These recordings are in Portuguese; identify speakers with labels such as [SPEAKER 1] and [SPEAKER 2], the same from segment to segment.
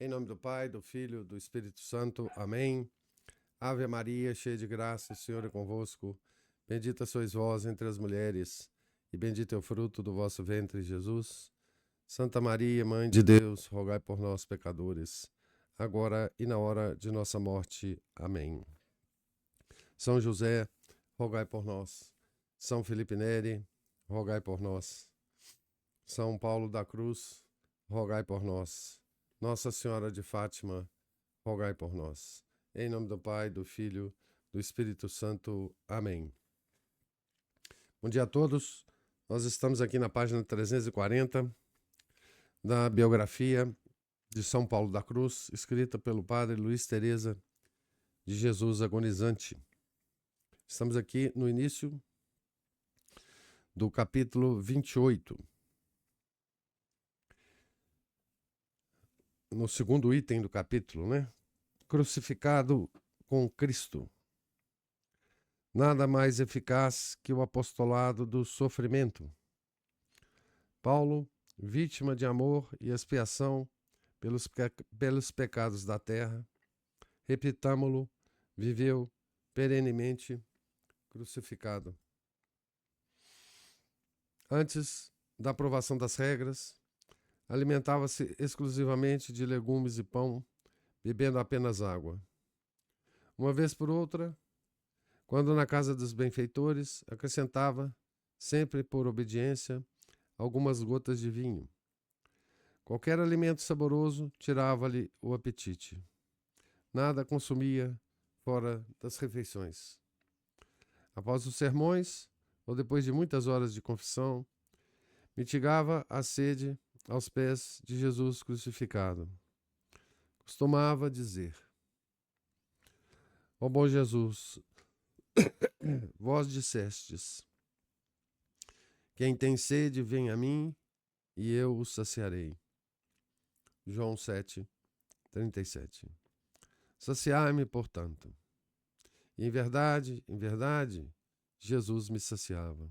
[SPEAKER 1] Em nome do Pai, do Filho, do Espírito Santo. Amém. Ave Maria, cheia de graça, o Senhor é convosco. Bendita sois vós entre as mulheres, e bendito é o fruto do vosso ventre, Jesus. Santa Maria, Mãe de Deus, rogai por nós, pecadores, agora e na hora de nossa morte. Amém. São José, rogai por nós. São Felipe Neri, rogai por nós. São Paulo da Cruz, rogai por nós. Nossa Senhora de Fátima, rogai por nós. Em nome do Pai, do Filho, do Espírito Santo. Amém. Bom dia a todos. Nós estamos aqui na página 340 da biografia de São Paulo da Cruz, escrita pelo padre Luiz Teresa de Jesus Agonizante. Estamos aqui no início do capítulo 28. No segundo item do capítulo, né? Crucificado com Cristo. Nada mais eficaz que o apostolado do sofrimento. Paulo, vítima de amor e expiação pelos pecados da terra, repitamo-lo, viveu perenemente crucificado. Antes da aprovação das regras, alimentava-se exclusivamente de legumes e pão, bebendo apenas água. Uma vez por outra, quando na casa dos benfeitores, acrescentava, sempre por obediência, algumas gotas de vinho. Qualquer alimento saboroso tirava-lhe o apetite. Nada consumia fora das refeições. Após os sermões, ou depois de muitas horas de confissão, mitigava a sede aos pés de Jesus crucificado. Costumava dizer: ó bom Jesus, vós dissestes, quem tem sede, vem a mim, e eu o saciarei. João 7, 37. Saciai-me, portanto. E em verdade, Jesus me saciava.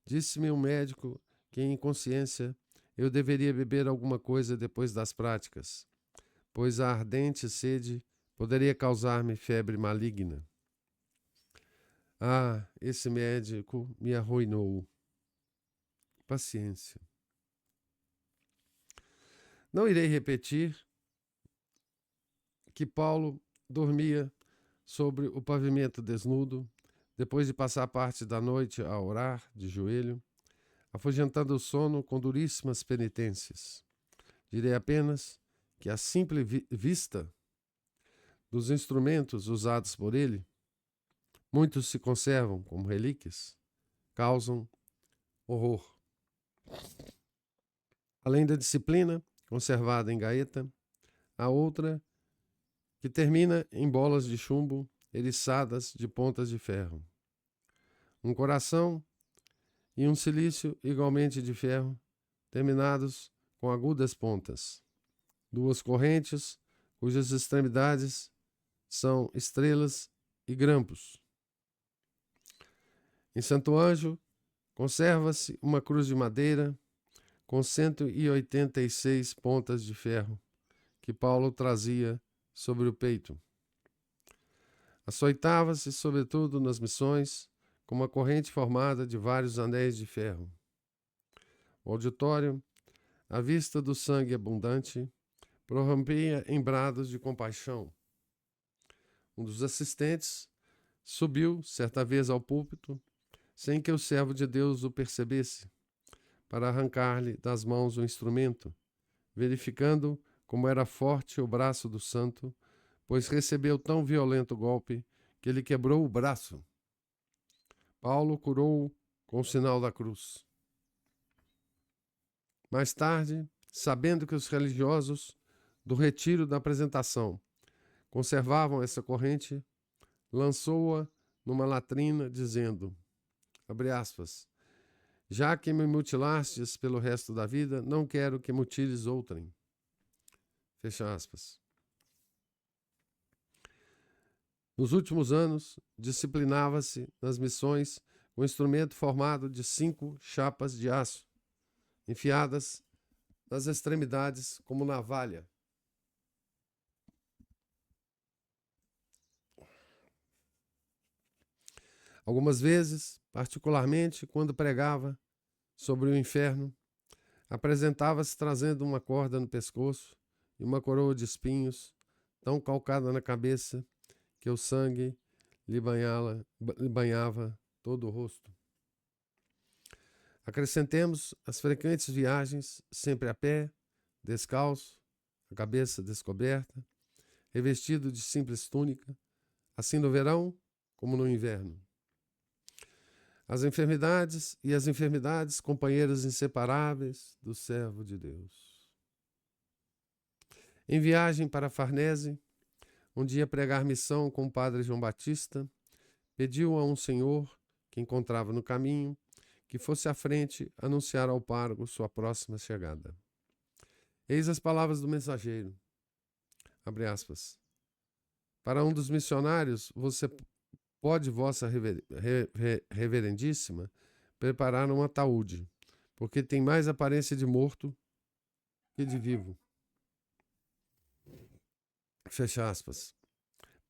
[SPEAKER 1] Disse-me um médico que, em consciência, eu deveria beber alguma coisa depois das práticas, pois a ardente sede poderia causar-me febre maligna. Ah, esse médico me arruinou. Paciência. Não irei repetir que Paulo dormia sobre o pavimento desnudo, depois de passar parte da noite a orar de joelho, afugentando o sono com duríssimas penitências. Direi apenas que a simples vista dos instrumentos usados por ele, muitos se conservam como relíquias, causam horror. Além da disciplina conservada em gaeta, há outra que termina em bolas de chumbo eriçadas de pontas de ferro. Um coração e um cilício igualmente de ferro, terminados com agudas pontas. Duas correntes, cujas extremidades são estrelas e grampos. Em Santo Anjo, conserva-se uma cruz de madeira com 186 pontas de ferro, que Paulo trazia sobre o peito. Açoitava-se, sobretudo nas missões, com uma corrente formada de vários anéis de ferro. O auditório, à vista do sangue abundante, prorrompia em brados de compaixão. Um dos assistentes subiu, certa vez, ao púlpito, sem que o servo de Deus o percebesse, para arrancar-lhe das mãos o instrumento, verificando como era forte o braço do santo, pois recebeu tão violento golpe que lhe quebrou o braço. Paulo curou-o com o sinal da cruz. Mais tarde, sabendo que os religiosos do retiro da apresentação conservavam essa corrente, lançou-a numa latrina, dizendo, abre aspas, já que me mutilastes pelo resto da vida, não quero que mutiles outrem. Fecha aspas. Nos últimos anos, disciplinava-se nas missões com um instrumento formado de 5 chapas de aço, enfiadas nas extremidades como navalha, Algumas vezes, particularmente quando pregava sobre o inferno, apresentava-se trazendo uma corda no pescoço e uma coroa de espinhos, tão calcada na cabeça que o sangue lhe banhava todo o rosto. Acrescentemos as frequentes viagens, sempre a pé, descalço, a cabeça descoberta, revestido de simples túnica, assim no verão como no inverno. As enfermidades, companheiras inseparáveis do servo de Deus. Em viagem para Farnese, um dia pregar missão com o padre João Batista, pediu a um senhor que encontrava no caminho que fosse à frente anunciar ao pároco sua próxima chegada. Eis as palavras do mensageiro, abre aspas, para um dos missionários, você pode, vossa reverendíssima, preparar um ataúde, porque tem mais aparência de morto que de vivo. Fecha aspas.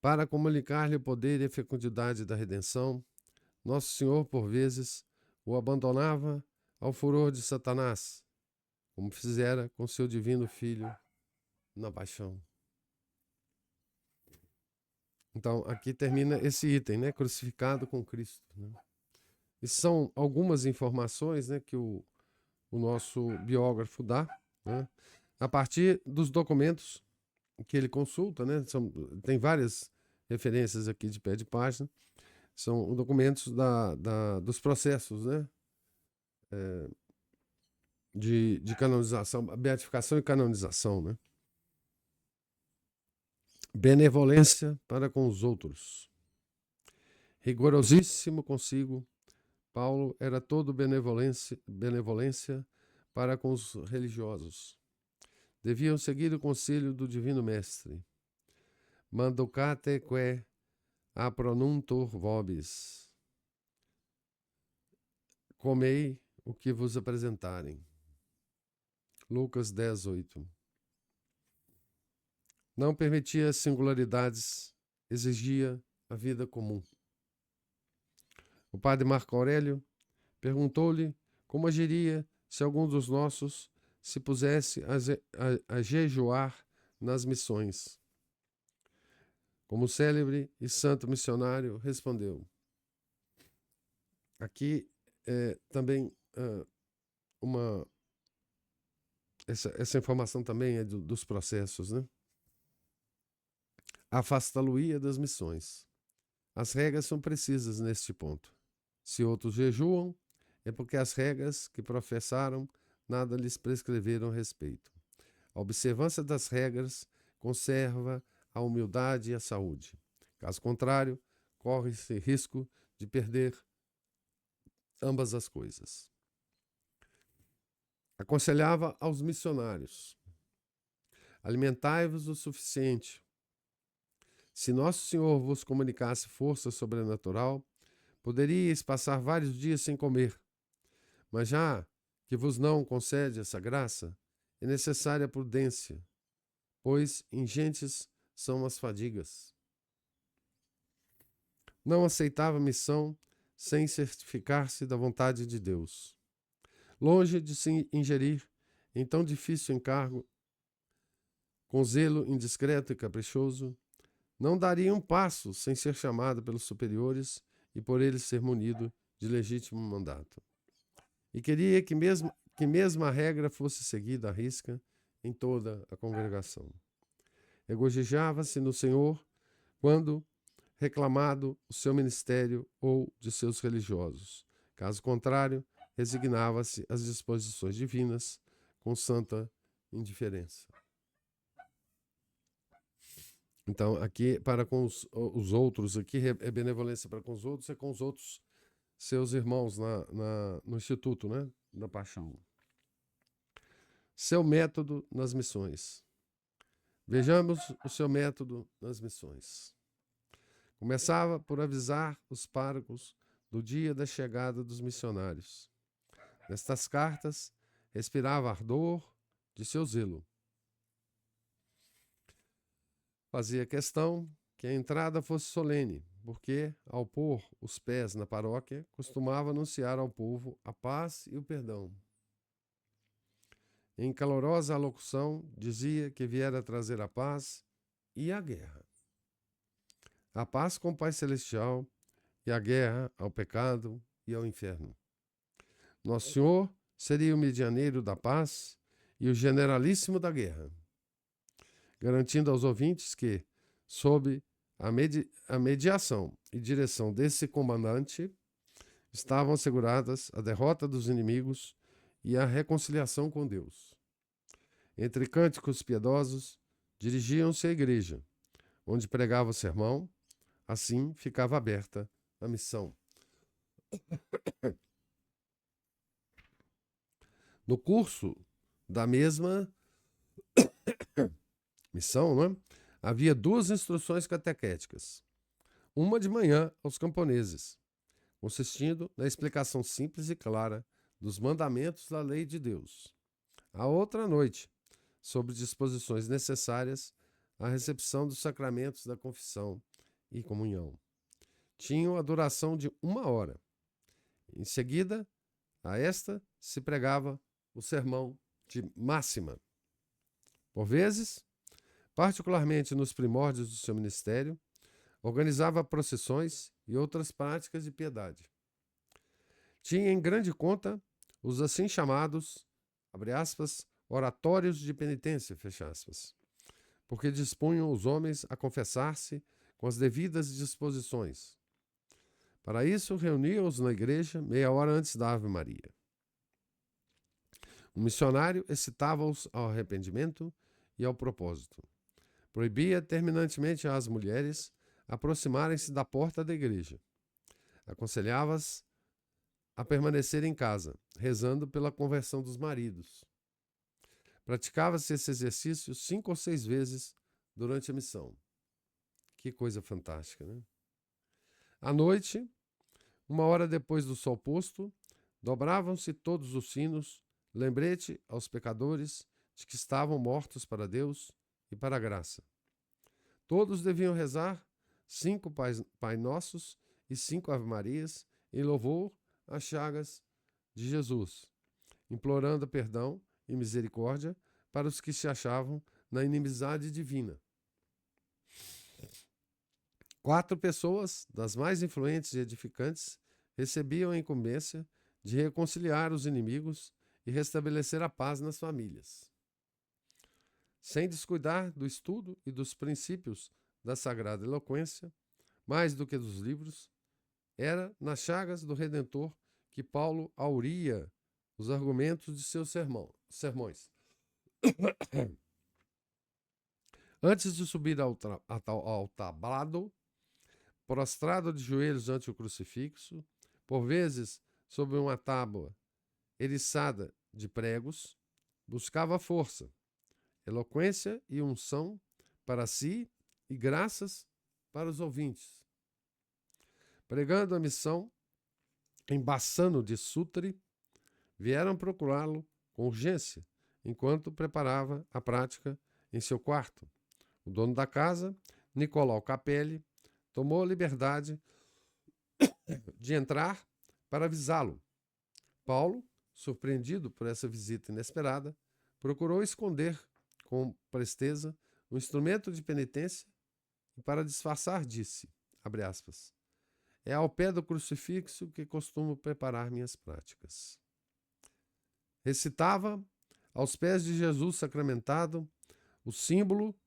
[SPEAKER 1] Para comunicar-lhe o poder e a fecundidade da redenção, Nosso Senhor, por vezes, o abandonava ao furor de Satanás, como fizera com seu divino Filho na paixão. Então, aqui termina esse item, né? Crucificado com Cristo. Né? E são algumas informações, né, que o nosso biógrafo dá, né, a partir dos documentos que ele consulta, né? Tem várias referências aqui de pé de página. São documentos dos processos, né? De canonização, beatificação e canonização, né? Benevolência para com os outros. Rigorosíssimo consigo, Paulo era todo benevolência para com os religiosos. Deviam seguir o conselho do Divino Mestre. Mandocate que a pronuntur vobis. Comei o que vos apresentarem. Lucas 10:8. Não permitia singularidades, exigia a vida comum. O padre Marco Aurélio perguntou-lhe como agiria se algum dos nossos se pusesse a jejuar nas missões. Como célebre e santo missionário, respondeu. Aqui também essa informação também é dos processos, né? Afasta-lo-ia das missões. As regras são precisas neste ponto. Se outros jejuam, é porque as regras que professaram nada lhes prescreveram a respeito. A observância das regras conserva a humildade e a saúde. Caso contrário, corre-se risco de perder ambas as coisas. Aconselhava aos missionários: alimentai-vos o suficiente. Se Nosso Senhor vos comunicasse força sobrenatural, poderíeis passar vários dias sem comer. Mas já que vos não concede essa graça, é necessária a prudência, pois ingentes são as fadigas. Não aceitava missão sem certificar-se da vontade de Deus. Longe de se ingerir em tão difícil encargo, com zelo indiscreto e caprichoso, não daria um passo sem ser chamado pelos superiores e por eles ser munido de legítimo mandato. E queria que mesmo a regra fosse seguida à risca em toda a congregação. Regozijava-se no Senhor quando reclamado o seu ministério ou de seus religiosos. Caso contrário, resignava-se às disposições divinas com santa indiferença. Então, aqui, para com os outros, aqui é benevolência para com os outros, é com os outros seus irmãos no Instituto, né, da Paixão. Seu método nas missões. Vejamos o seu método nas missões. Começava por avisar os párocos do dia da chegada dos missionários. Nestas cartas, respirava ardor de seu zelo. Fazia questão que a entrada fosse solene, porque, ao pôr os pés na paróquia, costumava anunciar ao povo a paz e o perdão. Em calorosa alocução, dizia que viera trazer a paz e a guerra. A paz com o Pai Celestial e a guerra ao pecado e ao inferno. Nosso Senhor seria o medianeiro da paz e o generalíssimo da guerra, garantindo aos ouvintes que, sob a mediação e direção desse comandante, estavam asseguradas a derrota dos inimigos e a reconciliação com Deus. Entre cânticos piedosos, dirigiam-se à igreja, onde pregava o sermão. Assim ficava aberta a missão. No curso da mesma missão, não é? Havia 2 instruções catequéticas. Uma de manhã aos camponeses, consistindo na explicação simples e clara dos mandamentos da lei de Deus. A outra à noite, sobre disposições necessárias à recepção dos sacramentos da confissão e comunhão. Tinham a duração de 1 hora. Em seguida, a esta se pregava o sermão de máxima. Por vezes, particularmente nos primórdios do seu ministério, organizava procissões e outras práticas de piedade. Tinha em grande conta os assim chamados, abre aspas, oratórios de penitência, fecha aspas, porque dispunham os homens a confessar-se com as devidas disposições. Para isso, reunia-os na igreja meia hora antes da Ave Maria. O missionário excitava-os ao arrependimento e ao propósito. Proibia terminantemente às mulheres aproximarem-se da porta da igreja. Aconselhava-as a permanecer em casa, rezando pela conversão dos maridos. Praticava-se esse exercício 5 ou 6 vezes durante a missão. Que coisa fantástica, né? À noite, 1 hora depois do sol posto, dobravam-se todos os sinos, lembrete aos pecadores de que estavam mortos para Deus e para a graça. Todos deviam rezar 5 Pai Nossos e 5 Ave Marias em louvor às chagas de Jesus, implorando perdão e misericórdia para os que se achavam na inimizade divina. 4 pessoas, das mais influentes e edificantes, recebiam a incumbência de reconciliar os inimigos e restabelecer a paz nas famílias. Sem descuidar do estudo e dos princípios da sagrada eloquência, mais do que dos livros, era nas chagas do Redentor que Paulo auria os argumentos de seus sermões. Antes de subir ao tablado, prostrado de joelhos ante o crucifixo, por vezes sobre uma tábua eriçada de pregos, buscava força, eloquência e unção para si e graças para os ouvintes. Pregando a missão em Bassano de Sutri, vieram procurá-lo com urgência, enquanto preparava a prática em seu quarto. O dono da casa, Nicolau Capelli, tomou a liberdade de entrar para avisá-lo. Paulo, surpreendido por essa visita inesperada, procurou esconder com presteza o instrumento de penitência e, para disfarçar, disse, abre aspas, é ao pé do crucifixo que costumo preparar minhas práticas. Recitava, aos pés de Jesus sacramentado, o símbolo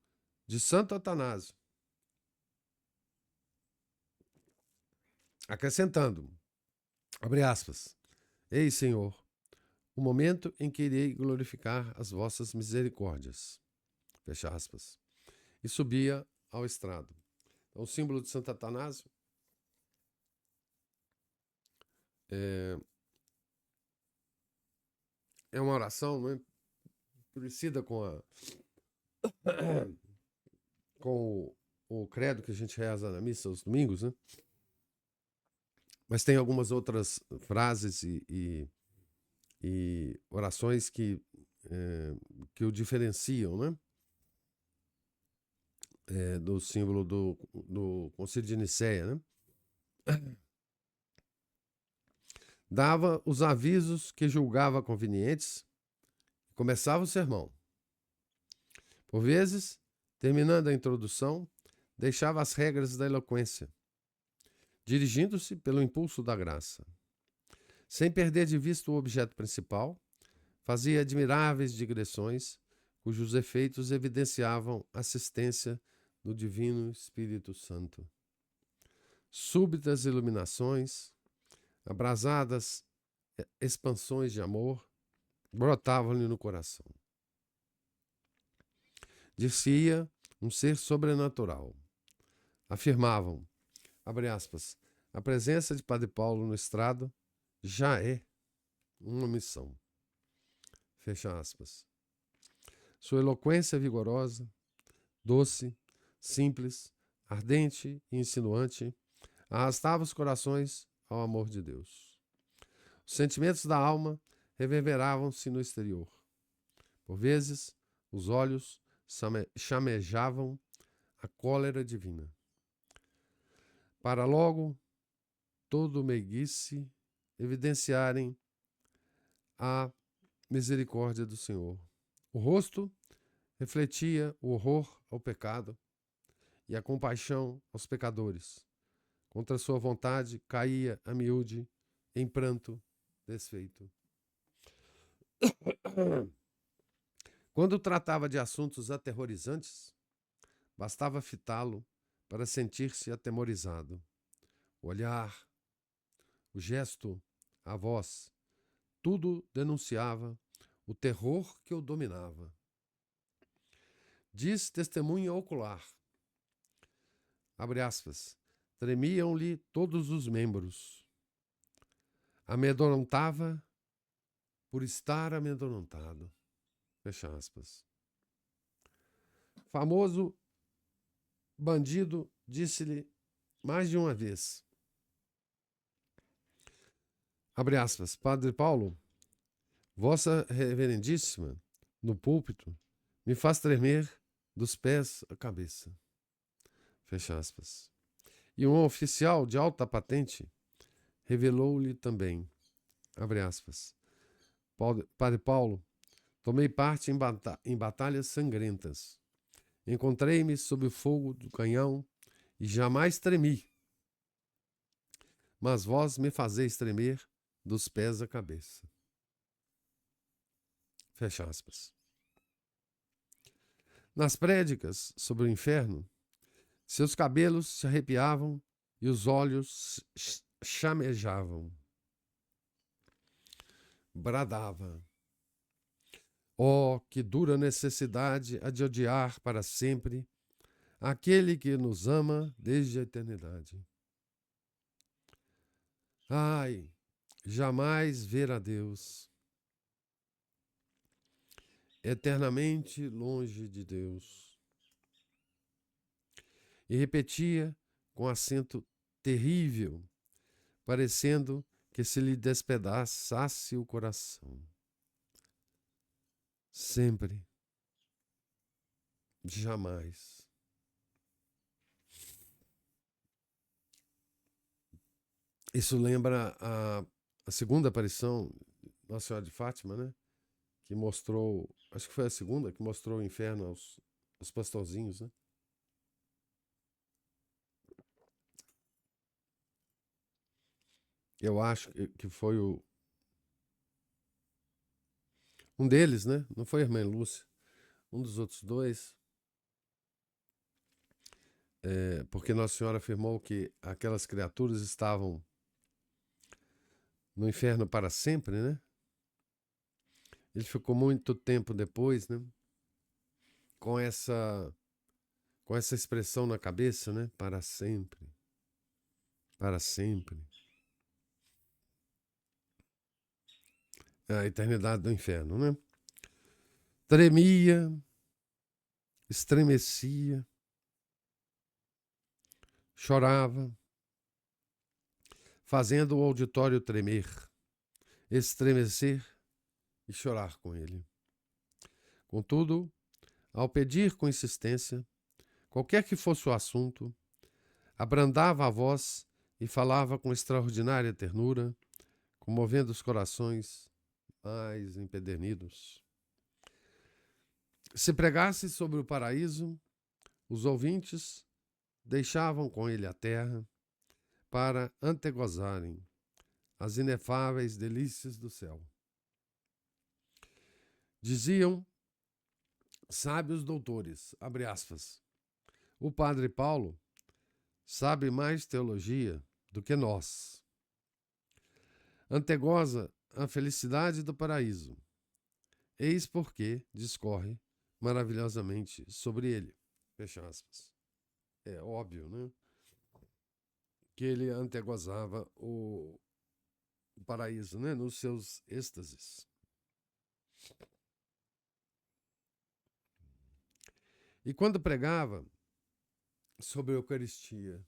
[SPEAKER 1] de Santo Atanásio, acrescentando, abre aspas, ei, Senhor, o momento em que irei glorificar as vossas misericórdias, fecha aspas, e subia ao estrado. Então, o símbolo de Santo Atanásio é uma oração, né, parecida com o credo que a gente reza na missa aos domingos, né? Mas tem algumas outras frases e orações que o diferenciam, né? do símbolo do Concílio de Nicéia, né? Dava os avisos que julgava convenientes e começava o sermão. Por vezes, terminando a introdução, deixava as regras da eloquência, dirigindo-se pelo impulso da graça. Sem perder de vista o objeto principal, fazia admiráveis digressões, cujos efeitos evidenciavam assistência do Divino Espírito Santo. Súbitas iluminações, abrasadas expansões de amor, brotavam-lhe no coração. Dir-se-ia um ser sobrenatural. Afirmavam, abre aspas, a presença de Padre Paulo no estrado já é uma missão. Fecha aspas. Sua eloquência vigorosa, doce, simples, ardente e insinuante, arrastava os corações ao amor de Deus. Os sentimentos da alma reverberavam-se no exterior. Por vezes, os olhos chamejavam a cólera divina. Para logo, todo meiguice evidenciarem a misericórdia do Senhor. O rosto refletia o horror ao pecado e a compaixão aos pecadores. Contra sua vontade, caía a miúde em pranto desfeito. Quando tratava de assuntos aterrorizantes, bastava fitá-lo para sentir-se atemorizado. O olhar, o gesto, a voz, tudo denunciava o terror que o dominava. Diz testemunha ocular, abre aspas, tremiam-lhe todos os membros. Amedrontava por estar amedrontado. Fecha aspas. Famoso bandido disse-lhe mais de uma vez, abre aspas, Padre Paulo, Vossa Reverendíssima, no púlpito, me faz tremer dos pés à cabeça. Fecha aspas. E um oficial de alta patente revelou-lhe também, abre aspas, Padre Paulo, tomei parte em batalhas sangrentas. Encontrei-me sob o fogo do canhão e jamais tremi. Mas vós me fazeis tremer dos pés à cabeça. Fecha aspas. Nas prédicas sobre o inferno, seus cabelos se arrepiavam e os olhos chamejavam. Bradava. Oh, que dura necessidade há de odiar para sempre aquele que nos ama desde a eternidade. Ai, jamais ver a Deus. Eternamente longe de Deus. E repetia com acento terrível, parecendo que se lhe despedaçasse o coração. Sempre. Jamais. Isso lembra a segunda aparição de Nossa Senhora de Fátima, né? Que mostrou, acho que foi a segunda, que mostrou o inferno aos pastorzinhos, né? Eu acho que foi um deles, né? Não foi a irmã Lúcia. Um dos outros dois. Porque Nossa Senhora afirmou que aquelas criaturas estavam no inferno para sempre, né? Ele ficou muito tempo depois, né? Com essa expressão na cabeça, né? Para sempre. Para sempre. A eternidade do inferno, né? Tremia, estremecia, chorava, fazendo o auditório tremer, estremecer e chorar com ele. Contudo, ao pedir com insistência, Qualquer que fosse o assunto, abrandava a voz e falava com extraordinária ternura, comovendo os corações mais empedernidos. Se pregasse sobre o paraíso, os ouvintes deixavam com ele a terra para antegozarem as inefáveis delícias do céu. Diziam sábios doutores, abre aspas, o padre Paulo sabe mais teologia do que nós. Antegoza a felicidade do paraíso. Eis porque discorre maravilhosamente sobre ele. Fecha aspas. É óbvio, né? Que ele antegozava o paraíso, né? Nos seus êxtases. E quando pregava sobre a Eucaristia,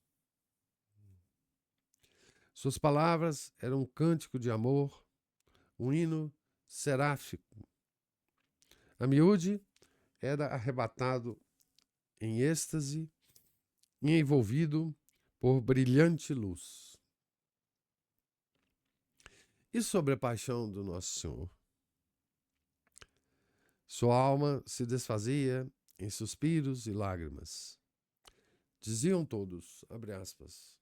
[SPEAKER 1] suas palavras eram um cântico de amor, um hino seráfico. A miúde era arrebatado em êxtase e envolvido por brilhante luz. E sobre a paixão do Nosso Senhor? Sua alma se desfazia em suspiros e lágrimas. Diziam todos, abre aspas,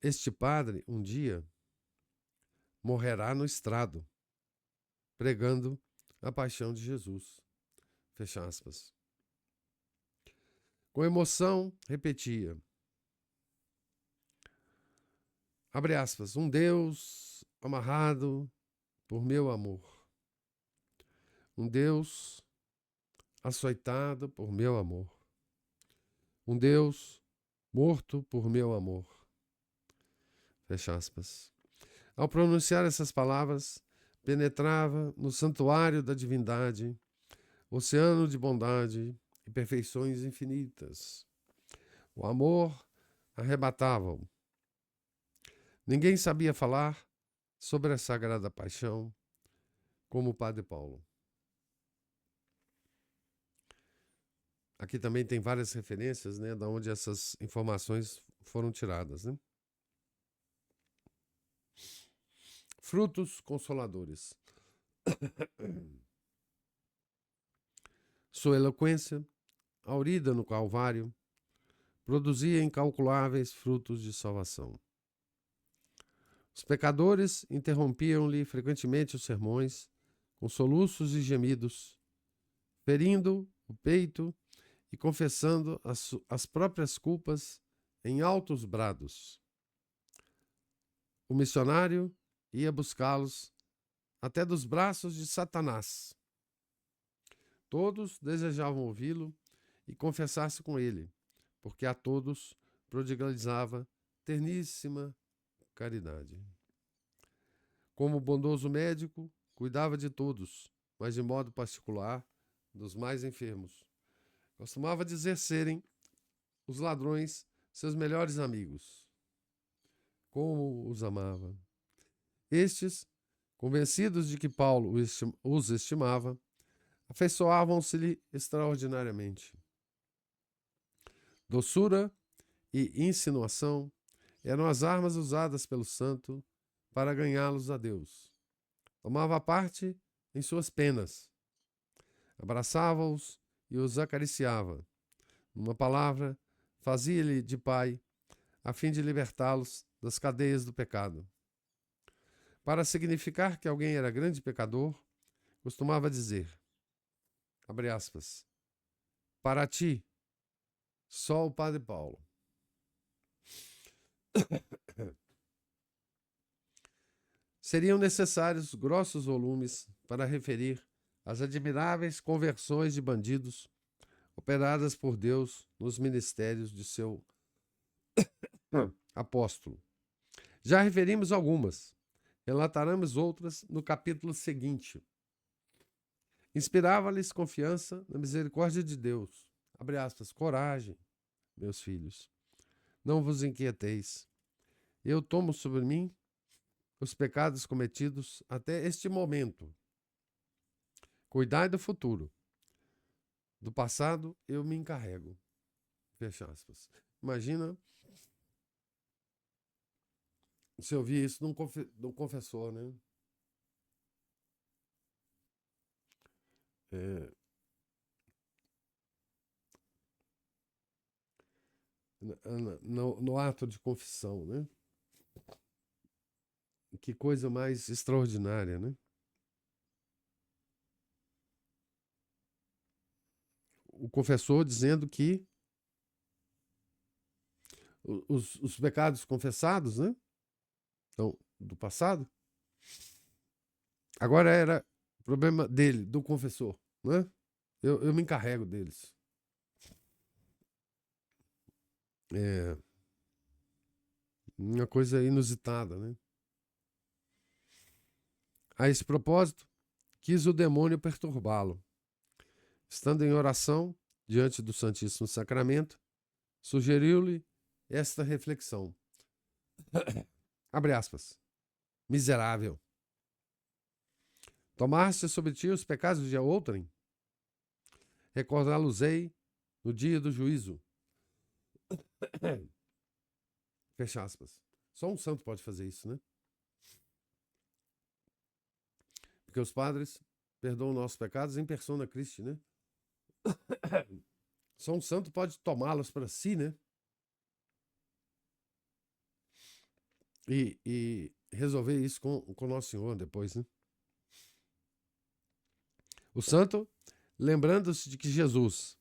[SPEAKER 1] este padre um dia morrerá no estrado, pregando a paixão de Jesus. Fecha aspas. Com emoção, repetia, abre aspas, um Deus amarrado por meu amor. Um Deus açoitado por meu amor. Um Deus morto por meu amor. Fecha aspas. Ao pronunciar essas palavras, penetrava no santuário da divindade, oceano de bondade e perfeições infinitas. O amor arrebatava-o. Ninguém sabia falar sobre a sagrada paixão como o Padre Paulo. Aqui também tem várias referências, né, da onde essas informações foram tiradas, né? Frutos consoladores. Sua eloquência, aurida no Calvário, produzia incalculáveis frutos de salvação. Os pecadores interrompiam-lhe frequentemente os sermões, com soluços e gemidos, ferindo o peito e confessando as próprias culpas em altos brados. O missionário ia buscá-los até dos braços de Satanás. Todos desejavam ouvi-lo e confessar-se com ele, porque a todos prodigalizava terníssima caridade. Como bondoso médico, cuidava de todos, mas de modo particular dos mais enfermos. Costumava dizer serem os ladrões seus melhores amigos. Como os amava! Estes, convencidos de que Paulo os estimava, afeiçoavam-se-lhe extraordinariamente. Doçura e insinuação eram as armas usadas pelo santo para ganhá-los a Deus. Tomava parte em suas penas, abraçava-os e os acariciava. Numa palavra, fazia-lhe de pai, a fim de libertá-los das cadeias do pecado. Para significar que alguém era grande pecador, costumava dizer, abre aspas, para ti, só o Padre Paulo. Seriam necessários grossos volumes para referir as admiráveis conversões de bandidos operadas por Deus nos ministérios de seu apóstolo. Já referimos algumas, relataremos outras no capítulo seguinte. Inspirava-lhes confiança na misericórdia de Deus. Abre aspas, coragem, meus filhos, não vos inquieteis. Eu tomo sobre mim os pecados cometidos até este momento. Cuidai do futuro. Do passado eu me encarrego. Fecha aspas. Imagina se eu vi isso num confessor, né? É, no ato de confissão, né? Que coisa mais extraordinária, né? O confessor dizendo que os pecados confessados, né? Então, do passado, agora era problema dele, do confessor, né? Eu me encarrego deles. É uma coisa inusitada, né? A esse propósito, quis o demônio perturbá-lo. Estando em oração diante do Santíssimo Sacramento, sugeriu-lhe esta reflexão. Abre aspas. Miserável. Tomaste sobre ti os pecados de outrem? Recordá-los-ei no dia do juízo. Fecha aspas. Só um santo pode fazer isso, né? Porque os padres perdoam nossos pecados em persona Christi, né? Só um santo pode tomá-los para si, né? E resolver isso com Nosso Senhor depois, né? O santo, lembrando-se de que Jesus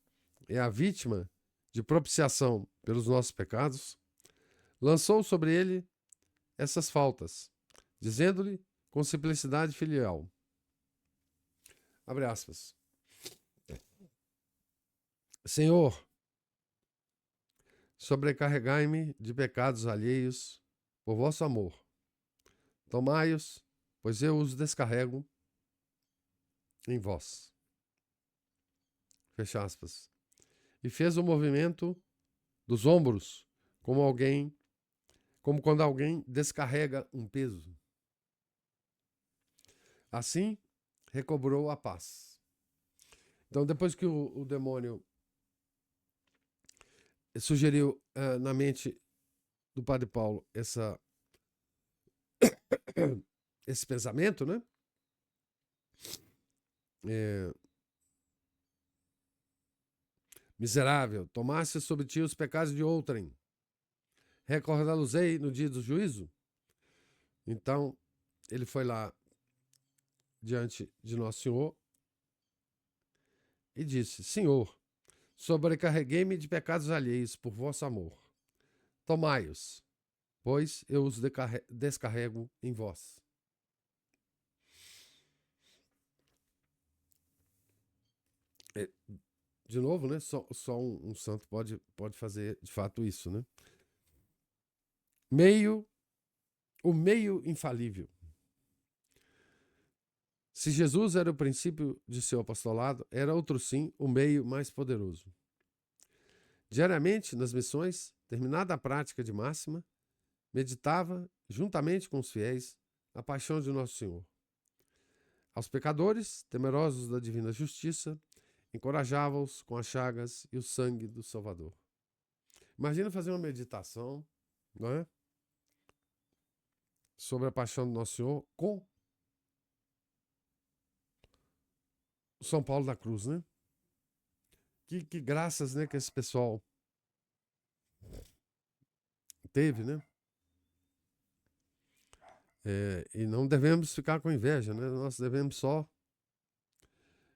[SPEAKER 1] é a vítima de propiciação pelos nossos pecados, lançou sobre ele essas faltas, dizendo-lhe com simplicidade filial, abre aspas, Senhor, sobrecarregai-me de pecados alheios por vosso amor. Tomai-os, pois eu os descarrego em vós. Fecha aspas. E fez o movimento dos ombros, como quando alguém descarrega um peso. Assim, recobrou a paz. Então, depois que o demônio sugeriu na mente do Padre Paulo esse pensamento, né? Miserável, tomaste sobre ti os pecados de outrem. Recordá-los-ei no dia do juízo? Então, ele foi lá diante de Nosso Senhor e disse, Senhor, sobrecarreguei-me de pecados alheios por vosso amor. Tomai-os, pois eu os descarrego em vós. De novo, né? Só um santo pode fazer de fato isso, né? O meio infalível. Se Jesus era o princípio de seu apostolado, era outro sim o meio mais poderoso. Diariamente, nas missões, terminada a prática de máxima, meditava, juntamente com os fiéis, a paixão de Nosso Senhor. Aos pecadores, temerosos da divina justiça, encorajava-os com as chagas e o sangue do Salvador. Imagina fazer uma meditação, não é? Sobre a paixão do Nosso Senhor com São Paulo da Cruz, né? Que graças, né, que esse pessoal teve, né? E não devemos ficar com inveja, né? Nós devemos só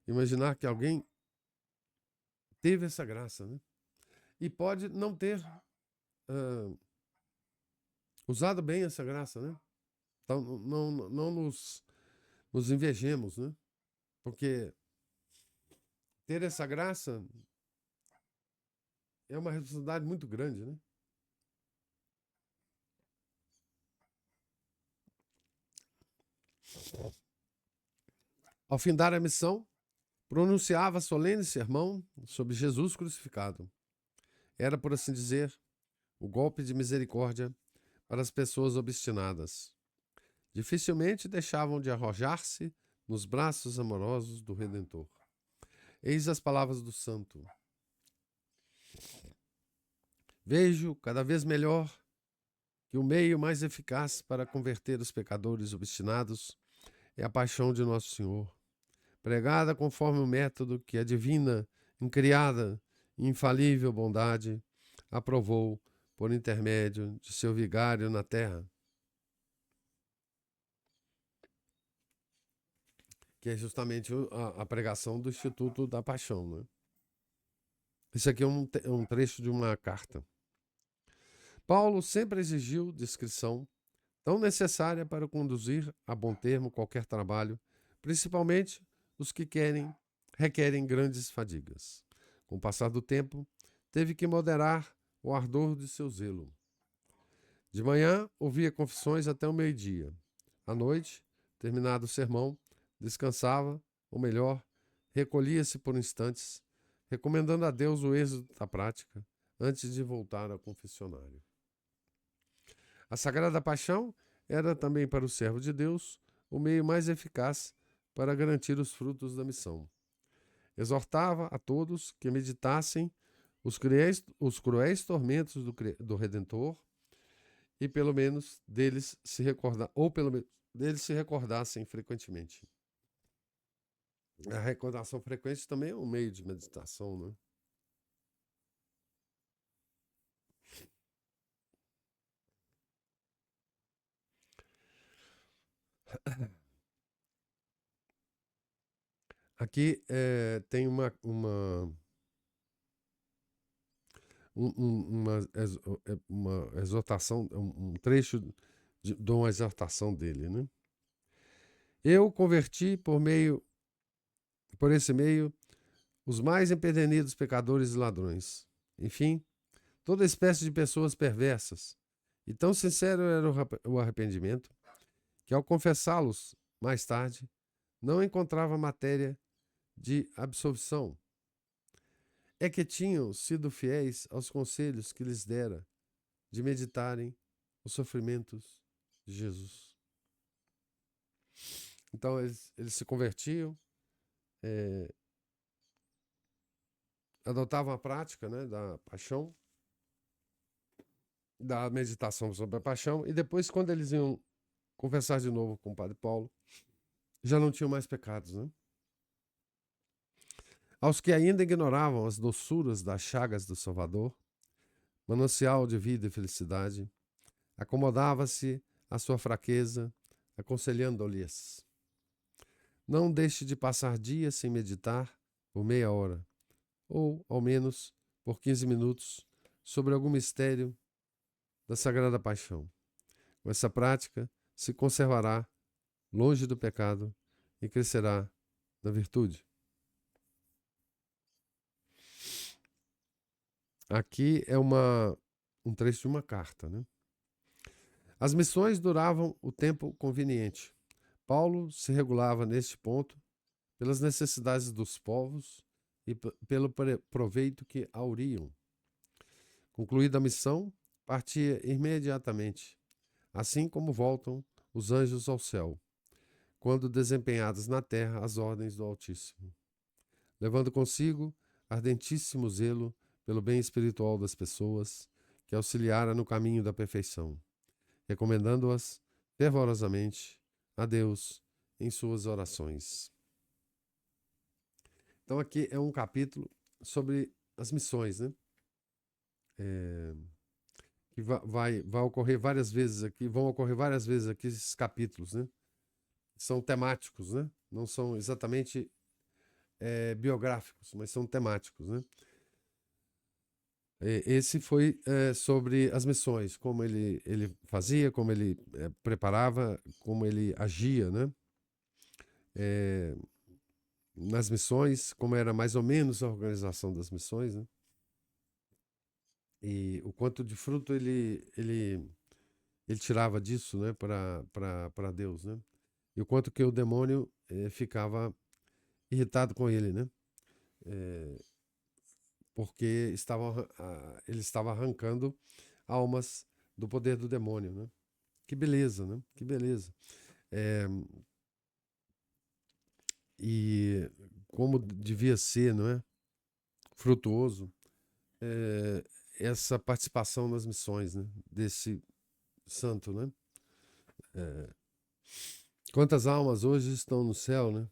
[SPEAKER 1] imaginar que alguém teve essa graça, né? E pode não ter usado bem essa graça, né? Então, não nos invejemos, né? Porque ter essa graça é uma responsabilidade muito grande, né? Ao findar a missão, pronunciava solene sermão sobre Jesus crucificado. Era, por assim dizer, o golpe de misericórdia para as pessoas obstinadas. Dificilmente deixavam de arrojar-se nos braços amorosos do Redentor. Eis as palavras do santo. Vejo cada vez melhor que o meio mais eficaz para converter os pecadores obstinados é a paixão de Nosso Senhor, pregada conforme o método que a divina, incriada e infalível bondade aprovou por intermédio de seu vigário na terra, que é justamente a pregação do Instituto da Paixão, né? Isso aqui é um trecho de uma carta. Paulo sempre exigiu discrição, tão necessária para conduzir a bom termo qualquer trabalho, principalmente os que requerem grandes fadigas. Com o passar do tempo, teve que moderar o ardor de seu zelo. De manhã, ouvia confissões até o meio-dia. À noite, terminado o sermão, descansava, ou melhor, recolhia-se por instantes, recomendando a Deus o êxito da prática, antes de voltar ao confessionário. A Sagrada Paixão era também para o servo de Deus o meio mais eficaz para garantir os frutos da missão. Exortava a todos que meditassem os cruéis tormentos do Redentor e pelo menos deles se recordassem frequentemente. A recordação frequente também é um meio de meditação, né? Aqui tem uma exortação, um trecho de uma exortação dele, né? Eu converti por esse meio, os mais empedernidos pecadores e ladrões. Enfim, toda espécie de pessoas perversas. E tão sincero era o arrependimento, que ao confessá-los mais tarde, não encontrava matéria de absolvição. É que tinham sido fiéis aos conselhos que lhes dera de meditarem os sofrimentos de Jesus. Então eles se convertiam, adotavam a prática, né, da paixão, da meditação sobre a paixão, e depois, quando eles iam confessar de novo com o Padre Paulo, já não tinham mais pecados, né? Aos que ainda ignoravam as doçuras das chagas do Salvador, manancial de vida e felicidade, acomodava-se à sua fraqueza, aconselhando-lhes: não deixe de passar dias sem meditar por meia hora, ou, ao menos, por 15 minutos, sobre algum mistério da Sagrada Paixão. Com essa prática, se conservará longe do pecado e crescerá na virtude. Aqui é um trecho de uma carta, né? As missões duravam o tempo conveniente. Paulo se regulava neste ponto pelas necessidades dos povos e pelo proveito que auriam. Concluída a missão, partia imediatamente, assim como voltam os anjos ao céu, quando desempenhadas na terra as ordens do Altíssimo, levando consigo ardentíssimo zelo pelo bem espiritual das pessoas, que auxiliara no caminho da perfeição, recomendando-as fervorosamente a Deus em suas orações. Então aqui é um capítulo sobre as missões, né? Que vai ocorrer várias vezes aqui, vão ocorrer várias vezes aqui esses capítulos, né? São temáticos, né? Não são exatamente biográficos, mas são temáticos, né? Esse foi sobre as missões, como ele fazia, como ele preparava, como ele agia, né? Nas missões, como era mais ou menos a organização das missões, né? E o quanto de fruto ele tirava disso, né? Para Deus, né? E o quanto que o demônio ficava irritado com ele, né? Porque ele estava arrancando almas do poder do demônio, né? Que beleza, né? Que beleza. E como devia ser, não é? Frutuoso, essa participação nas missões, né? Desse santo, né? Quantas almas hoje estão no céu, né?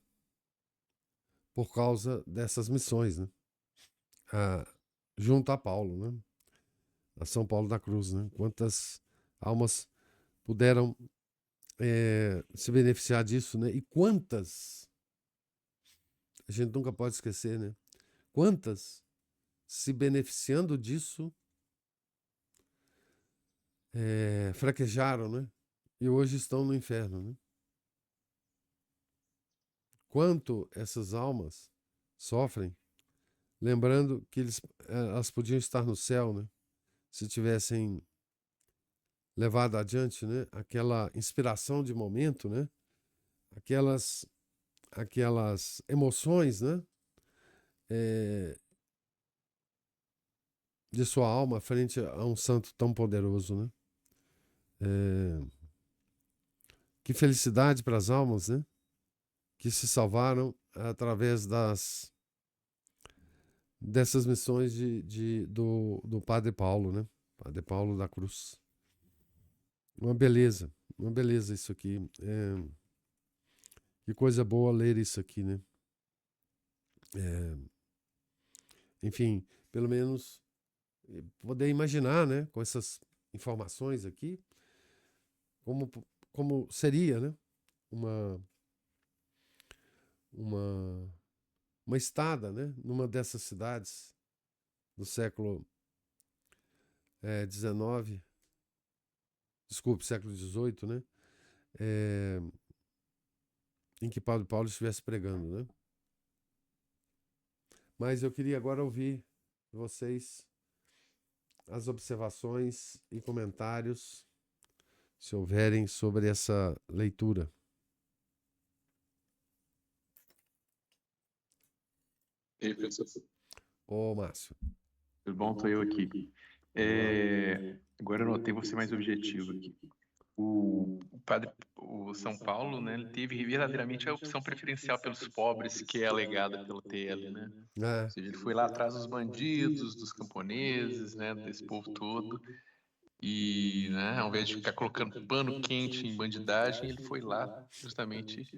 [SPEAKER 1] Por causa dessas missões, né? Junto a Paulo, né? A São Paulo da Cruz, né? Quantas almas puderam se beneficiar disso, né? E quantas, a gente nunca pode esquecer, né? Quantas, se beneficiando disso, fraquejaram, né? E hoje estão no inferno, né? Quanto essas almas sofrem, lembrando que elas podiam estar no céu, né? Se tivessem levado adiante, né? Aquela inspiração de momento, né? Aquelas emoções, né? De sua alma frente a um santo tão poderoso, né? Que felicidade para as almas, né? Que se salvaram através dessas missões do Padre Paulo, né? Padre Paulo da Cruz. Uma beleza isso aqui. Que coisa boa ler isso aqui, né? Enfim, pelo menos poder imaginar, né? Com essas informações aqui, como seria, né? Uma estada, né? Numa dessas cidades do século XIX, desculpe, século XVIII, né? Em que Padre Paulo estivesse pregando, né? Mas eu queria agora ouvir de vocês as observações e comentários, se houverem, sobre essa leitura.
[SPEAKER 2] E aí, professor?
[SPEAKER 1] Ô, Márcio.
[SPEAKER 2] Tudo bom? Estou eu aqui. Agora eu notei, vou ser mais objetivo aqui. O São Paulo, né, ele teve verdadeiramente a opção preferencial pelos pobres, que é alegada pelo TL, né? Ou seja, ele foi lá atrás dos bandidos, dos camponeses, né, desse povo todo, e, né, ao invés de ficar colocando pano quente em bandidagem, ele foi lá justamente,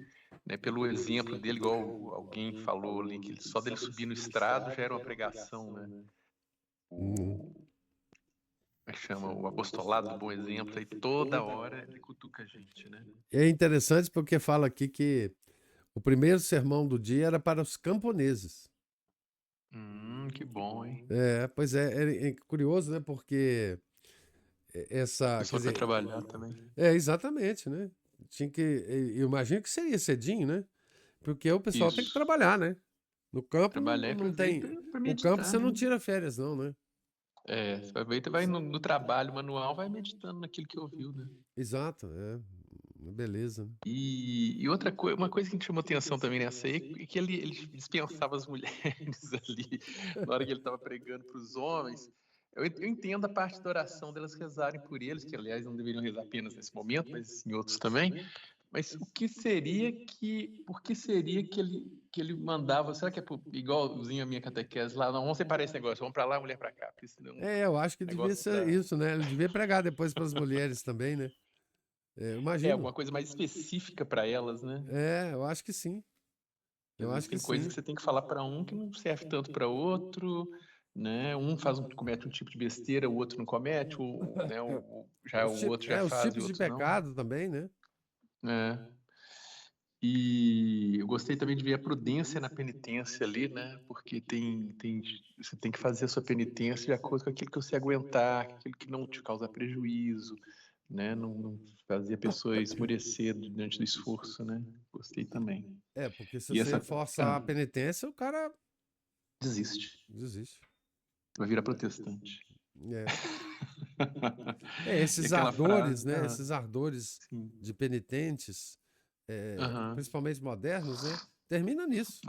[SPEAKER 2] né, pelo exemplo dele, igual alguém falou ali, que só dele subir no estrado já era uma pregação, né? Como é que chama? O apostolado do bom exemplo, aí toda hora ele cutuca a gente, né?
[SPEAKER 1] É interessante porque fala aqui que o primeiro sermão do dia era para os camponeses.
[SPEAKER 2] Que bom, hein?
[SPEAKER 1] Pois é curioso, né? Porque
[SPEAKER 2] O pessoal vai trabalhar também.
[SPEAKER 1] Exatamente, né? Eu imagino que seria cedinho, né? Porque o pessoal tem que
[SPEAKER 2] Isso.
[SPEAKER 1] trabalhar, né? No campo
[SPEAKER 2] Trabalhar e
[SPEAKER 1] não tem.
[SPEAKER 2] pra
[SPEAKER 1] O campo
[SPEAKER 2] meditar,
[SPEAKER 1] você não
[SPEAKER 2] né?
[SPEAKER 1] tira férias, não, né?
[SPEAKER 2] Você vai ver, vai no trabalho manual, vai meditando naquilo que ouviu, né?
[SPEAKER 1] Exato, beleza. Né?
[SPEAKER 2] E uma coisa que me chamou atenção também nessa aí é que ele dispensava as mulheres ali na hora que ele estava pregando para os homens. Eu entendo a parte da oração delas rezarem por eles, que aliás não deveriam rezar apenas nesse momento, mas em outros também. Mas por que seria que ele mandava? Será que é igualzinho a minha catequese lá? Não, vamos separar esse negócio, vamos para lá, mulher para cá. Porque senão
[SPEAKER 1] Eu acho que devia ser isso, né? Ele devia pregar depois para as mulheres também, né? Imagino.
[SPEAKER 2] Alguma coisa mais específica para elas, né?
[SPEAKER 1] Eu acho que sim. Eu acho que
[SPEAKER 2] tem coisas que você tem que falar para um que não serve tanto para outro, né? Comete um tipo de besteira, o outro não comete, né? o outro já
[SPEAKER 1] os
[SPEAKER 2] faz e o
[SPEAKER 1] tipos de
[SPEAKER 2] outro não.
[SPEAKER 1] pecado também, né?
[SPEAKER 2] E eu gostei também de ver a prudência na penitência ali, né? Porque você tem que fazer a sua penitência de acordo com aquilo que você aguentar, aquilo que não te causa prejuízo, né? Não fazer a pessoa esmorecer diante do esforço, né? Gostei também.
[SPEAKER 1] Porque se você forçar a penitência, o cara
[SPEAKER 2] desiste. Vai virar protestante.
[SPEAKER 1] Esses ardores, né? Esses ardores de penitentes, principalmente modernos, né? Termina nisso.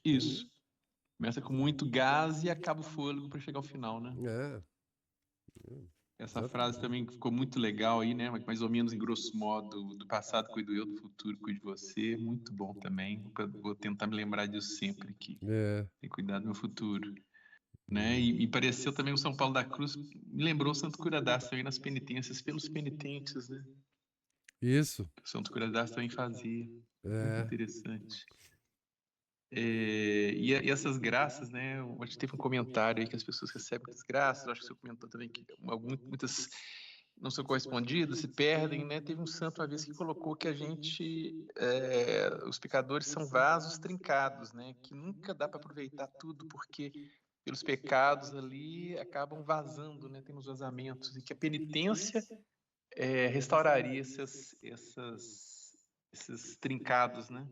[SPEAKER 2] Isso. Começa com muito gás e acaba o fôlego para chegar ao final, né? Essa frase também ficou muito legal aí, né? Mais ou menos em grosso modo, do passado cuido eu, do futuro cuido de você. Muito bom também. Vou tentar me lembrar disso sempre aqui. Tem cuidado do meu futuro. Né? E pareceu também o São Paulo da Cruz, me lembrou o Santo Curadas também nas penitências, pelos penitentes, né?
[SPEAKER 1] Isso.
[SPEAKER 2] O Santo Curadas também fazia. Muito interessante. E essas graças, né? A gente teve um comentário aí que as pessoas recebem as graças, acho que você comentou também que muitas não são correspondidas, se perdem, né? Teve um santo uma vez que colocou que a gente, os pecadores são vasos trincados, né? Que nunca dá para aproveitar tudo, porque pelos pecados ali acabam vazando, né? Temos vazamentos, e que a penitência restauraria esses trincados, né?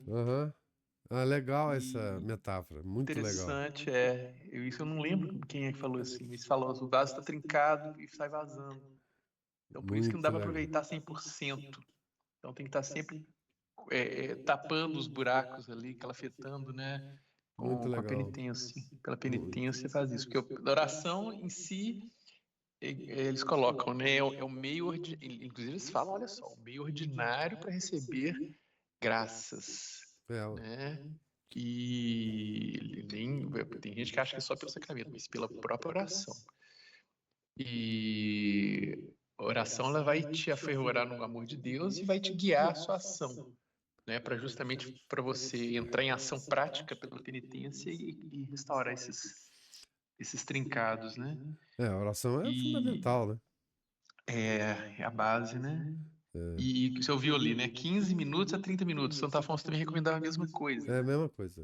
[SPEAKER 1] Legal essa metáfora, muito
[SPEAKER 2] interessante,
[SPEAKER 1] legal.
[SPEAKER 2] Isso eu não lembro quem é que falou assim, mas falou, o vaso está trincado e sai vazando. Então por isso que não dá para aproveitar 100%. Então tem que estar sempre tapando os buracos ali, calafetando, né? Com a penitência. Pela penitência faz isso. Porque a oração em si, eles colocam, né? É o meio ordinário. Inclusive eles falam, olha só, o meio ordinário para receber graças. Né? E tem gente que acha que é só pelo sacramento, mas pela própria oração. E a oração ela vai te aferrorar no amor de Deus e vai te guiar a sua ação, né? Justamente para você entrar em ação prática pela penitência e restaurar esses trincados, né?
[SPEAKER 1] A oração é fundamental, né?
[SPEAKER 2] É a base, né? E você ouviu ali, né? 15 minutos a 30 minutos. Santo Afonso também recomendava a mesma coisa.
[SPEAKER 1] É a mesma coisa.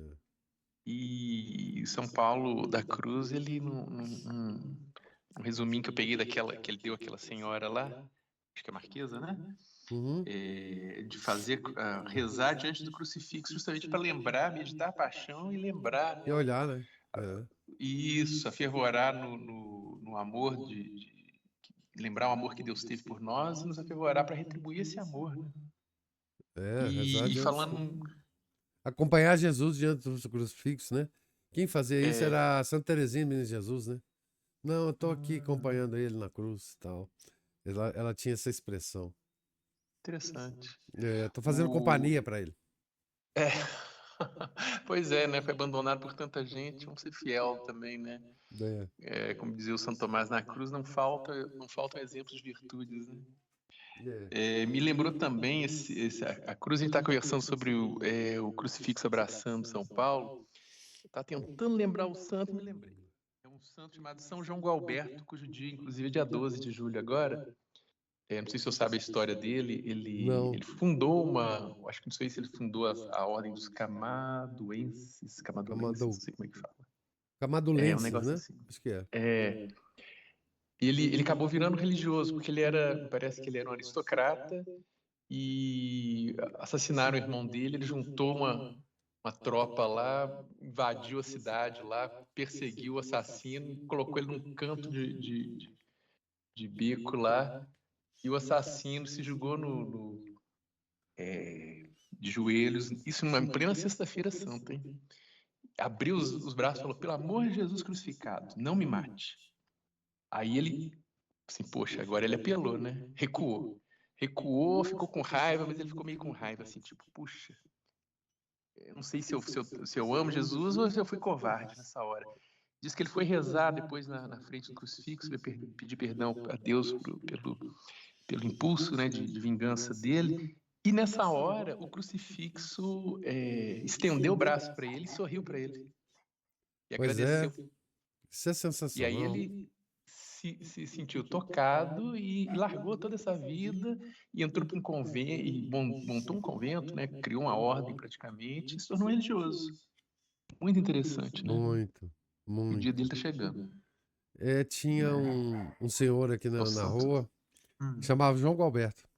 [SPEAKER 2] E São Paulo da Cruz, ele, um resuminho que eu peguei que ele deu àquela senhora lá, acho que é a Marquesa, né? De fazer, rezar diante do crucifixo, justamente para lembrar, meditar a paixão e lembrar. Né?
[SPEAKER 1] E olhar, né?
[SPEAKER 2] Isso, afervorar no amor, lembrar o amor que Deus teve por nós e nos afervorar para retribuir esse amor. Né?
[SPEAKER 1] Rezar
[SPEAKER 2] e
[SPEAKER 1] diante
[SPEAKER 2] falando...
[SPEAKER 1] Acompanhar Jesus diante do crucifixo, né? Quem fazia isso era Santa Teresinha, menina de Jesus, né? Não, eu tô aqui acompanhando ele na cruz e tal. Ela tinha essa expressão.
[SPEAKER 2] Interessante.
[SPEAKER 1] Tô fazendo companhia para ele.
[SPEAKER 2] Pois é, né? Foi abandonado por tanta gente, vamos ser fiel também, né? Como dizia o Santo Tomás na cruz, não faltam exemplos de virtudes, né? Me lembrou também a cruz, a gente está conversando sobre o crucifixo abraçando São Paulo. Tá tentando lembrar o santo, me lembrei. É um santo chamado São João Gualberto, cujo dia, inclusive, é dia 12 de julho agora. Não sei se você sabe a história dele. Ele fundou acho que não sei se ele fundou a ordem dos camaduenses, não sei como é que fala.
[SPEAKER 1] Camadulenses,
[SPEAKER 2] um negócio
[SPEAKER 1] né?
[SPEAKER 2] assim.
[SPEAKER 1] Acho que
[SPEAKER 2] Ele acabou virando religioso, porque parece que ele era um aristocrata e assassinaram o irmão dele, ele juntou uma tropa lá, invadiu a cidade lá, perseguiu o assassino, colocou ele num canto de beco lá, e o assassino se jogou de joelhos, isso em plena sexta-feira santa, hein? Abriu os braços e falou, pelo amor de Jesus crucificado, não me mate. Aí ele, assim, poxa, agora ele apelou, né? Recuou, ficou com raiva, mas ele ficou meio com raiva, assim, tipo, puxa, eu não sei se eu amo Jesus ou se eu fui covarde nessa hora. Diz que ele foi rezar depois na frente do crucifixo, pedir perdão a Deus pelo impulso, né, de vingança dele. E nessa hora, o crucifixo estendeu o braço para ele e sorriu para ele. E agradeceu.
[SPEAKER 1] Isso é sensacional.
[SPEAKER 2] E aí ele se sentiu tocado e largou toda essa vida e entrou para um convento, e montou um convento, né, criou uma ordem praticamente e se tornou religioso. Muito interessante, né?
[SPEAKER 1] Muito.
[SPEAKER 2] O dia dele está chegando.
[SPEAKER 1] Tinha um senhor aqui na rua que chamava João Gualberto.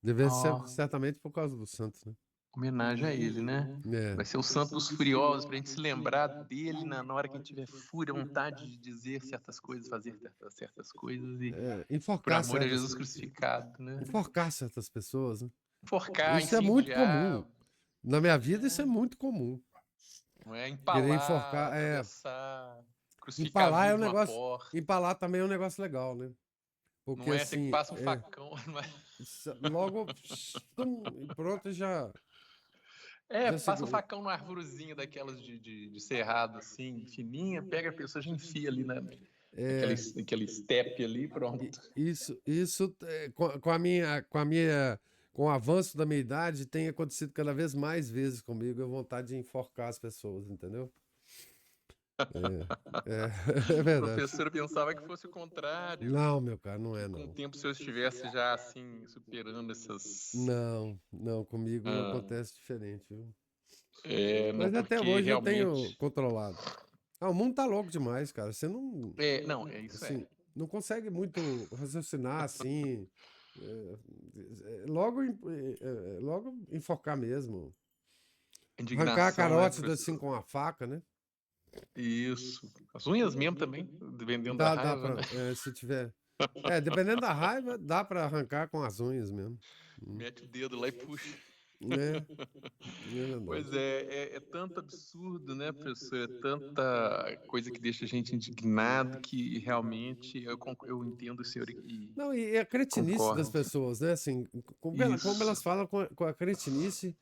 [SPEAKER 1] Deve ser certamente por causa do santo, né?
[SPEAKER 2] Homenagem a ele, né? Vai ser o santo dos furiosos, pra gente se lembrar dele na hora que a gente tiver fúria, vontade de dizer certas coisas, fazer certas coisas e por amor a Jesus crucificado, né?
[SPEAKER 1] Enforcar certas pessoas, né?
[SPEAKER 2] Enforcar,
[SPEAKER 1] isso é muito comum. Na minha vida isso é muito comum.
[SPEAKER 2] Não é empalar,
[SPEAKER 1] querer enforcar,
[SPEAKER 2] atravessar,
[SPEAKER 1] crucificar empalar é um negócio. Porta. Empalar também é um negócio legal, né? Porque
[SPEAKER 2] não é
[SPEAKER 1] assim,
[SPEAKER 2] você que passa um facão, não é?
[SPEAKER 1] Logo, e pronto, já
[SPEAKER 2] Passa o facão numa arvorezinha daquelas de cerrado, assim, fininha, pega a pessoa, já enfia ali naquele step ali, pronto.
[SPEAKER 1] Isso com o avanço da minha idade tem acontecido cada vez mais vezes comigo, a vontade de enforcar as pessoas, entendeu? É
[SPEAKER 2] A
[SPEAKER 1] verdade.
[SPEAKER 2] professora pensava que fosse o contrário.
[SPEAKER 1] Não, meu cara, não é
[SPEAKER 2] Com o
[SPEAKER 1] não.
[SPEAKER 2] tempo, se eu estivesse já assim, superando essas.
[SPEAKER 1] Não, comigo acontece diferente, viu?
[SPEAKER 2] Não,
[SPEAKER 1] Mas até
[SPEAKER 2] porque
[SPEAKER 1] hoje eu tenho
[SPEAKER 2] realmente.
[SPEAKER 1] controlado. O mundo tá louco demais, cara. Você não,
[SPEAKER 2] Não, isso
[SPEAKER 1] assim, não consegue muito raciocinar assim. Logo enfocar mesmo. Arrancar a
[SPEAKER 2] Indignação, né,
[SPEAKER 1] carótida assim
[SPEAKER 2] professor?
[SPEAKER 1] com a faca, né?
[SPEAKER 2] Isso. As unhas mesmo também, dependendo da
[SPEAKER 1] Dá
[SPEAKER 2] raiva,
[SPEAKER 1] pra,
[SPEAKER 2] né?
[SPEAKER 1] se tiver. Dependendo da raiva, dá pra arrancar com as unhas mesmo.
[SPEAKER 2] Mete o dedo lá e puxa.
[SPEAKER 1] É
[SPEAKER 2] Pois
[SPEAKER 1] verdade.
[SPEAKER 2] é tanto absurdo, né, professor? É tanta coisa que deixa a gente indignado que realmente eu entendo o senhor e
[SPEAKER 1] Não, e a cretinice das
[SPEAKER 2] concordo.
[SPEAKER 1] pessoas, né? Assim, como
[SPEAKER 2] Isso.
[SPEAKER 1] elas falam com a cretinice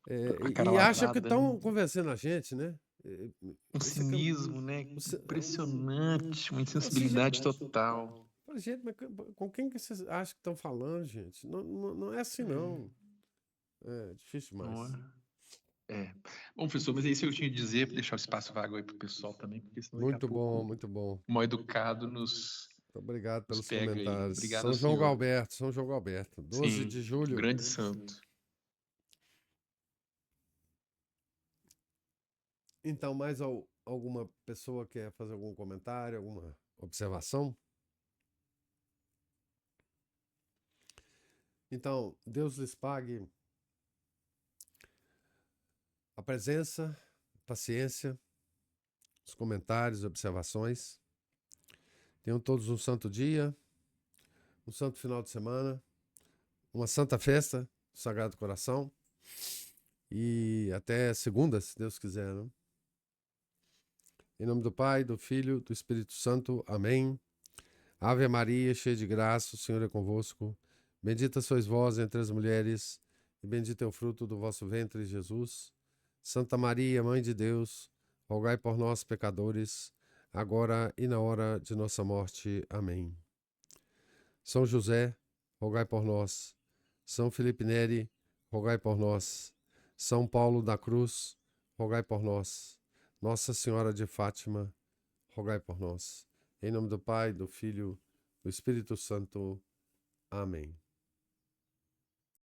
[SPEAKER 2] A cara
[SPEAKER 1] e acham que
[SPEAKER 2] lavada, né?
[SPEAKER 1] estão convencendo a gente, né?
[SPEAKER 2] Um
[SPEAKER 1] Esse que,
[SPEAKER 2] cinismo, né?
[SPEAKER 1] é um,
[SPEAKER 2] Impressionante, uma
[SPEAKER 1] ou seja,
[SPEAKER 2] insensibilidade total.
[SPEAKER 1] gente, mas com quem que vocês acham que estão falando, gente? Não é assim, não. É difícil
[SPEAKER 2] Não
[SPEAKER 1] demais.
[SPEAKER 2] é? Bom, professor, mas é isso que eu tinha a dizer, para deixar o espaço vago aí para o pessoal também, porque senão daqui a
[SPEAKER 1] Muito bom,
[SPEAKER 2] pouco
[SPEAKER 1] muito bom.
[SPEAKER 2] o mal educado nos
[SPEAKER 1] Obrigado pelos
[SPEAKER 2] pega aí.
[SPEAKER 1] comentários.
[SPEAKER 2] Obrigado ao
[SPEAKER 1] São
[SPEAKER 2] senhor.
[SPEAKER 1] João Galberto, 12
[SPEAKER 2] Sim,
[SPEAKER 1] de
[SPEAKER 2] o
[SPEAKER 1] julho.
[SPEAKER 2] grande santo.
[SPEAKER 1] Então, mais alguma pessoa quer fazer algum comentário, alguma observação? Então, Deus lhes pague a presença, a paciência, os comentários, observações. Tenham todos um santo dia, um santo final de semana, uma santa festa do Sagrado Coração e até segunda, se Deus quiser, né? Em nome do Pai, do Filho, do Espírito Santo. Amém. Ave Maria, cheia de graça, o Senhor é convosco. Bendita sois vós entre as mulheres, e bendito é o fruto do vosso ventre, Jesus. Santa Maria, Mãe de Deus, rogai por nós, pecadores, agora e na hora de nossa morte. Amém. São José, rogai por nós. São Felipe Neri, rogai por nós. São Paulo da Cruz, rogai por nós. Nossa Senhora de Fátima, rogai por nós. Em nome do Pai, do Filho, do Espírito Santo. Amém.